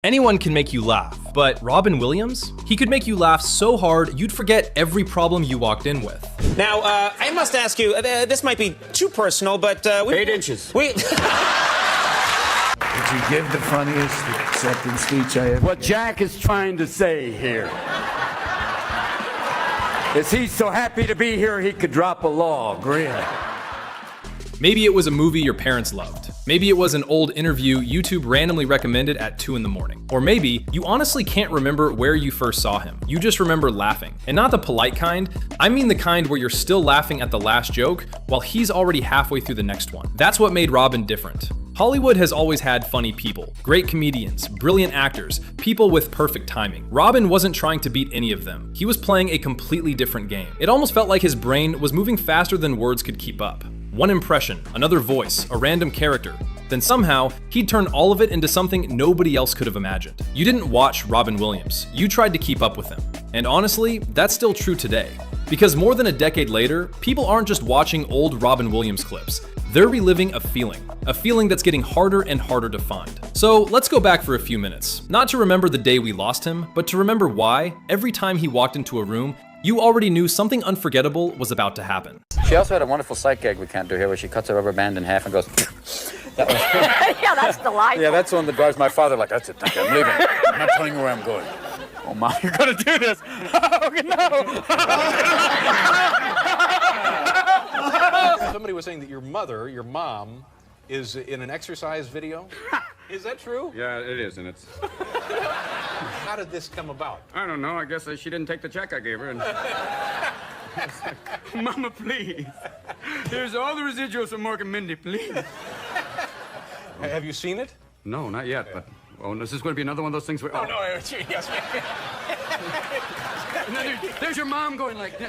Anyone can make you laugh, but Robin Williams? He could make you laugh so hard you'd forget every problem you walked in with. Now, I must ask you, this might be too personal, but 8 inches. Did you give the funniest acceptance speech I ever What Jack is trying to say here is he's so happy to be here he could drop a log, really. Maybe it was a movie your parents loved. Maybe it was an old interview YouTube randomly recommended at 2 in the morning. Or maybe you honestly can't remember where you first saw him. You just remember laughing. And not the polite kind, I mean the kind where you're still laughing at the last joke while he's already halfway through the next one. That's what made Robin different. Hollywood has always had funny people, great comedians, brilliant actors, people with perfect timing. Robin wasn't trying to beat any of them. He was playing a completely different game. It almost felt like his brain was moving faster than words could keep up. One impression, another voice, a random character. Then somehow, he'd turn all of it into something nobody else could have imagined. You didn't watch Robin Williams. You tried to keep up with him. And honestly, that's still true today. Because more than a decade later, people aren't just watching old Robin Williams clips. They're reliving a feeling that's getting harder and harder to find. So let's go back for a few minutes. Not to remember the day we lost him, but to remember why, every time he walked into a room, you already knew something unforgettable was about to happen. She also had a wonderful sight gag we can't do here where she cuts a rubber band in half and goes, that was Yeah, that's delightful. Yeah, that's the one that drives my father like, that's it, thank you, I'm leaving. I'm not telling you where I'm going. Oh, Mom, you're gonna do this. Oh, no. Somebody was saying that your mom, is in an exercise video. Is that true? Yeah, it is, and it's... How did this come about? I don't know. I guess she didn't take the check I gave her. And... Mama, please. Here's all the residuals from Mork and Mindy, please. Have you seen it? No, not yet, but... Oh, this is going to be another one of those things where... Oh, no, yes. There's your mom going like...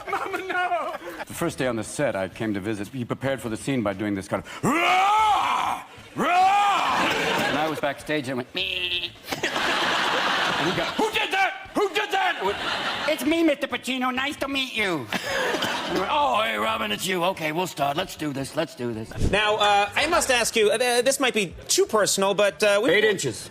Mama, no! The first day on the set, I came to visit. He prepared for the scene by doing this kind of... Rah! Rah! And I was backstage and went... Me. And he got... Who did that? Who did that? Went, it's me, Mr. Pacino. Nice to meet you. And went, oh, hey, Robin, it's you. Okay, we'll start. Let's do this. Now, I must ask you, this might be too personal, but 8 inches.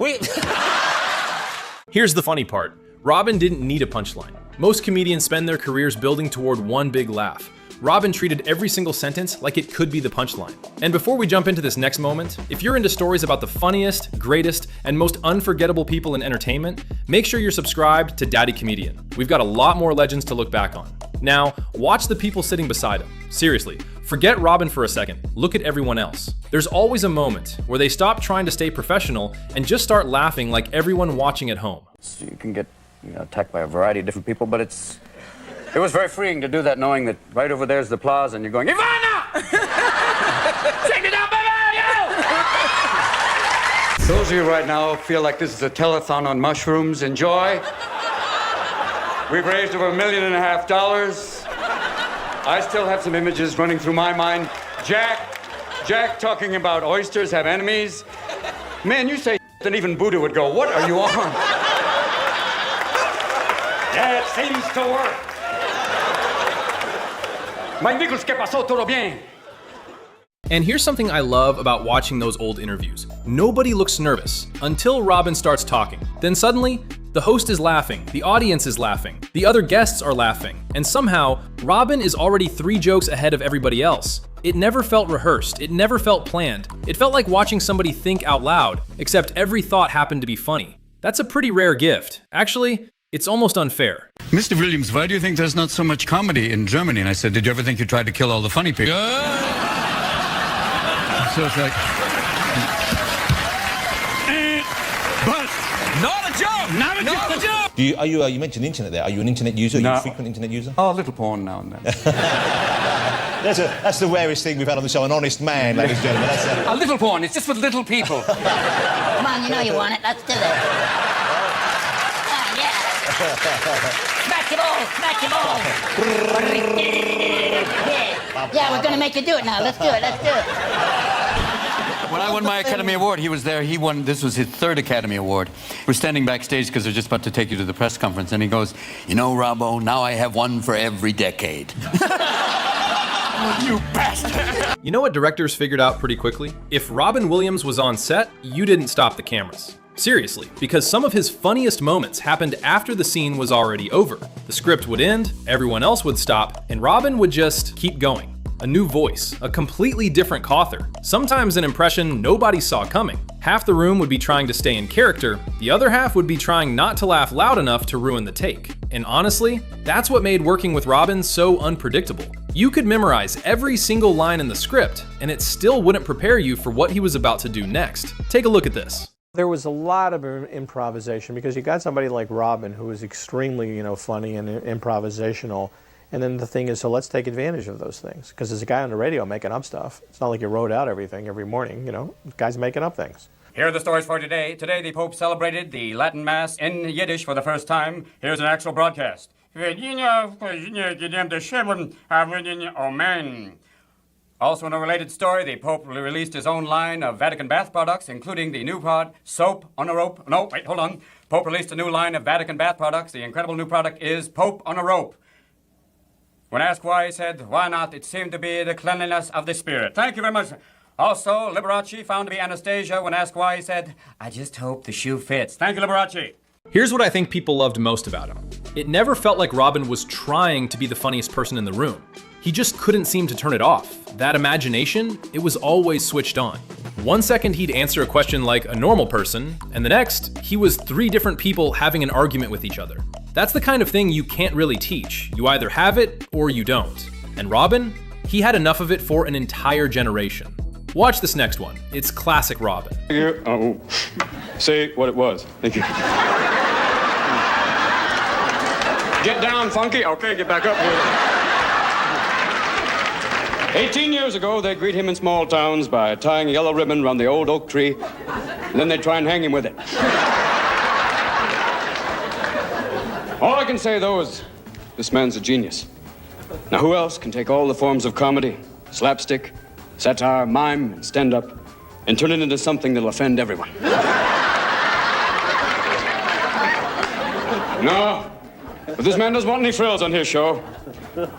Here's the funny part. Robin didn't need a punchline. Most comedians spend their careers building toward one big laugh. Robin treated every single sentence like it could be the punchline. And before we jump into this next moment, if you're into stories about the funniest, greatest, and most unforgettable people in entertainment, make sure you're subscribed to Daddy Comedian. We've got a lot more legends to look back on. Now, watch the people sitting beside him. Seriously, forget Robin for a second. Look at everyone else. There's always a moment where they stop trying to stay professional and just start laughing like everyone watching at home. So you can get attacked by a variety of different people, but it was very freeing to do that knowing that right over there's the plaza and you're going, Ivana! Take it down, baby! Those of you right now feel like this is a telethon on mushrooms. Enjoy. We've raised over $1.5 million. I still have some images running through my mind. Jack talking about oysters have enemies. Man, you say and even Buddha would go, what are you on? Yeah, it seems to work. Magníficos, ¿qué pasó? ¿Todo bien? And here's something I love about watching those old interviews. Nobody looks nervous until Robin starts talking. Then suddenly, the host is laughing, the audience is laughing, the other guests are laughing, and somehow, Robin is already 3 jokes ahead of everybody else. It never felt rehearsed, it never felt planned. It felt like watching somebody think out loud, except every thought happened to be funny. That's a pretty rare gift. Actually, it's almost unfair. Mr. Williams, why do you think there's not so much comedy in Germany? And I said, did you ever think you tried to kill all the funny people? So it's like... But... Not a joke! Not a joke! You mentioned internet there. Are you an internet user? No. Are you a frequent internet user? Oh, a little porn now and then. That's the rarest thing we've had on the show, an honest man, ladies and gentlemen. A little porn, it's just for little people. Come on, you know you want it. Let's do this. Yeah. Smack your balls, smack your balls. Yeah, we're gonna make you do it now. Let's do it. When I won my Academy Award, he was there. He won, this was his 3rd Academy Award. We're standing backstage because they're just about to take you to the press conference. And he goes, you know, Robbo, now I have one for every decade. You bastard! You know what directors figured out pretty quickly? If Robin Williams was on set, you didn't stop the cameras. Seriously, because some of his funniest moments happened after the scene was already over. The script would end, everyone else would stop, and Robin would just keep going. A new voice, a completely different Cawthor, sometimes an impression nobody saw coming. Half the room would be trying to stay in character, the other half would be trying not to laugh loud enough to ruin the take. And honestly, that's what made working with Robin so unpredictable. You could memorize every single line in the script, and it still wouldn't prepare you for what he was about to do next. Take a look at this. There was a lot of improvisation because you got somebody like Robin who was extremely, funny and improvisational. And then the thing is, so let's take advantage of those things. Because there's a guy on the radio making up stuff. It's not like you wrote out everything every morning, The guy's making up things. Here are the stories for today. Today, the Pope celebrated the Latin Mass in Yiddish for the first time. Here's an actual broadcast. Amen. Also, in a related story, the Pope released his own line of Vatican bath products, including the new soap on a rope. No, wait, hold on. Pope released a new line of Vatican bath products. The incredible new product is Pope on a rope. When asked why, he said, why not? It seemed to be the cleanliness of the spirit. Thank you very much. Also, Liberace found to be Anastasia. When asked why, he said, I just hope the shoe fits. Thank you, Liberace. Here's what I think people loved most about him. It never felt like Robin was trying to be the funniest person in the room. He just couldn't seem to turn it off. That imagination, it was always switched on. One second he'd answer a question like a normal person, and the next, he was 3 different people having an argument with each other. That's the kind of thing you can't really teach. You either have it or you don't. And Robin, he had enough of it for an entire generation. Watch this next one. It's classic Robin. Oh, say what it was. Thank you. Get down, Funky. Okay, get back up here. 18 years ago, they greet him in small towns by tying a yellow ribbon around the old oak tree, and then they try and hang him with it. All I can say, though, is this man's a genius. Now, who else can take all the forms of comedy, slapstick, satire, mime, and stand-up, and turn it into something that'll offend everyone? No, but this man doesn't want any frills on his show.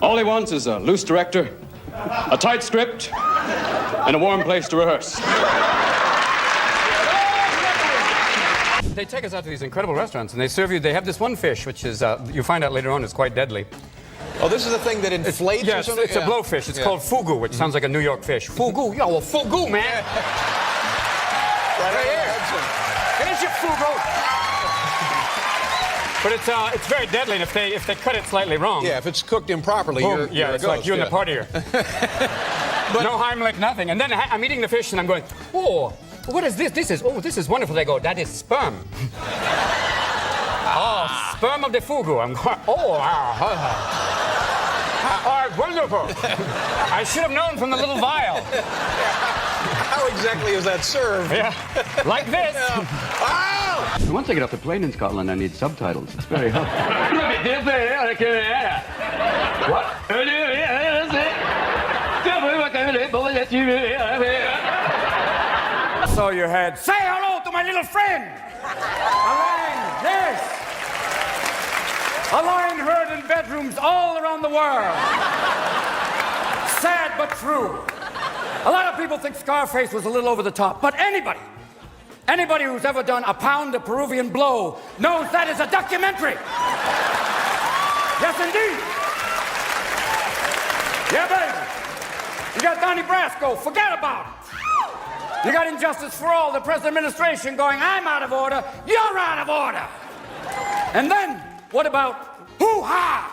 All he wants is a loose director, a tight script, and a warm place to rehearse. They take us out to these incredible restaurants, and they serve you, they have this one fish, which is, you find out later on, is quite deadly. Oh, this is the thing that inflates or yes, something? It's a blowfish. It's called fugu, which sounds like a New York fish. Fugu? Yeah, well, fugu, man. Right here. Finish your fugu. But it's very deadly, and if they cut it slightly wrong. Yeah, if it's cooked improperly, boom, you're it's like you in the partier. But no Heimlich, nothing. And then I'm eating the fish, and I'm going, oh, what is this? This is wonderful. They go, that is sperm. Oh, sperm of the fugu. I'm going, oh, wow. Oh, wonderful. I should have known from the little vial. How exactly is that served? Yeah, like this. Oh! Once I get off the plane in Scotland, I need subtitles. It's very hard. So you had, say hello to my little friend. A line heard in bedrooms all around the world. Sad but true. A lot of people think Scarface was a little over the top, but anybody who's ever done A Pound of Peruvian Blow knows that is a documentary. Yes, indeed. Yeah, baby. You got Donnie Brasco, forget about it. You got Injustice for All, the present administration going, I'm out of order, you're out of order. And then, what about hoo-ha?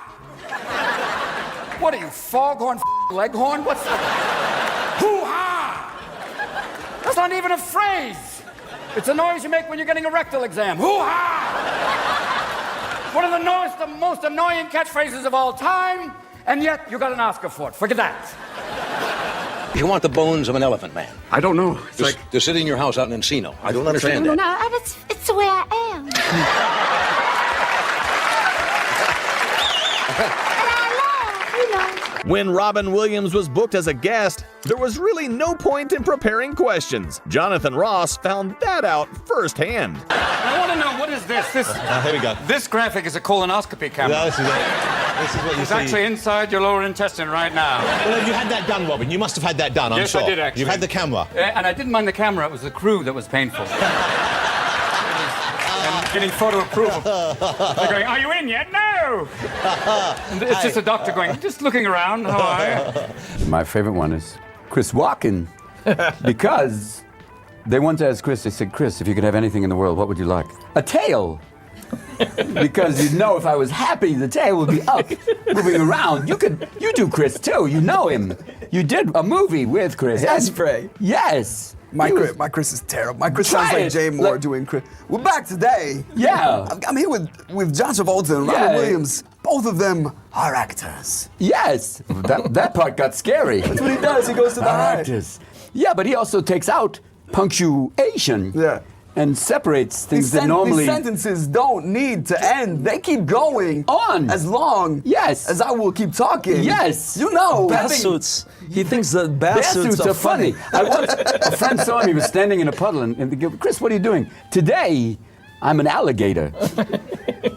What are you, foghorn, leghorn? What's that? Hoo-ha! That's not even a phrase. It's a noise you make when you're getting a rectal exam. Hoo-ha! One of the most annoying catchphrases of all time, and yet you got an Oscar for it. Forget that. You want the bones of an elephant man? I don't know. They're sitting in your house out in Encino. I don't understand that. No, it's the way I am. When Robin Williams was booked as a guest, there was really no point in preparing questions. Jonathan Ross found that out firsthand. I want to know, what is this? Here we go. This graphic is a colonoscopy camera. No, this is it. This is what you It's see. actually inside your lower intestine right now. Well, have you had that done, Robin? You must have had that done, I'm Yes, sure. I did, actually. You've had the camera. And I didn't mind the camera, it was the crew that was painful. And getting photo approval. They're going, are you in yet? No! And it's just a doctor going, just looking around, how are you? My favorite one is Chris Walken, because they once asked Chris, they said, Chris, if you could have anything in the world, what would you like? A tail! Because you'd know if I was happy, the tail would be up, moving around. You do Chris too, you know him. You did a movie with Chris. Hairspray. Yes. My Chris is terrible. My Chris sounds like Jay Moore doing Chris. We're back today. Yeah. I'm here with John Travolta and Robin Williams. Both of them are actors. Yes. That part got scary. That's what he does. He goes to the high. Actors. Yeah, but he also takes out punctuation. Yeah. And separates things that normally... These sentences don't need to end. They keep going on as long as I will keep talking. Yes. You know. Bath suits. He thinks that bath suits are funny. I once, a friend saw him, he was standing in a puddle, and they go, Chris, what are you doing? Today, I'm an alligator.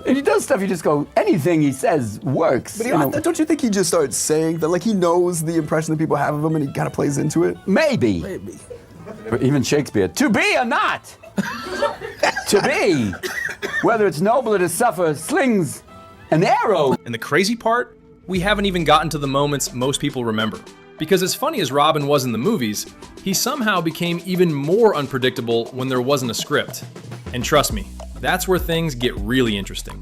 And he does stuff, you just go, anything he says works. But don't you think he just starts saying that, like, he knows the impression that people have of him and he kind of plays into it? Maybe. Or even Shakespeare, to be or not. To be, whether it's nobler to suffer slings an arrow. And the crazy part, we haven't even gotten to the moments most people remember. Because as funny as Robin was in the movies, he somehow became even more unpredictable when there wasn't a script. And trust me, that's where things get really interesting.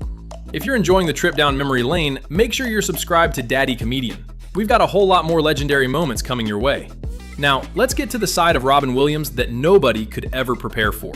If you're enjoying the trip down memory lane, make sure you're subscribed to Daddy Comedian. We've got a whole lot more legendary moments coming your way. Now, let's get to the side of Robin Williams that nobody could ever prepare for.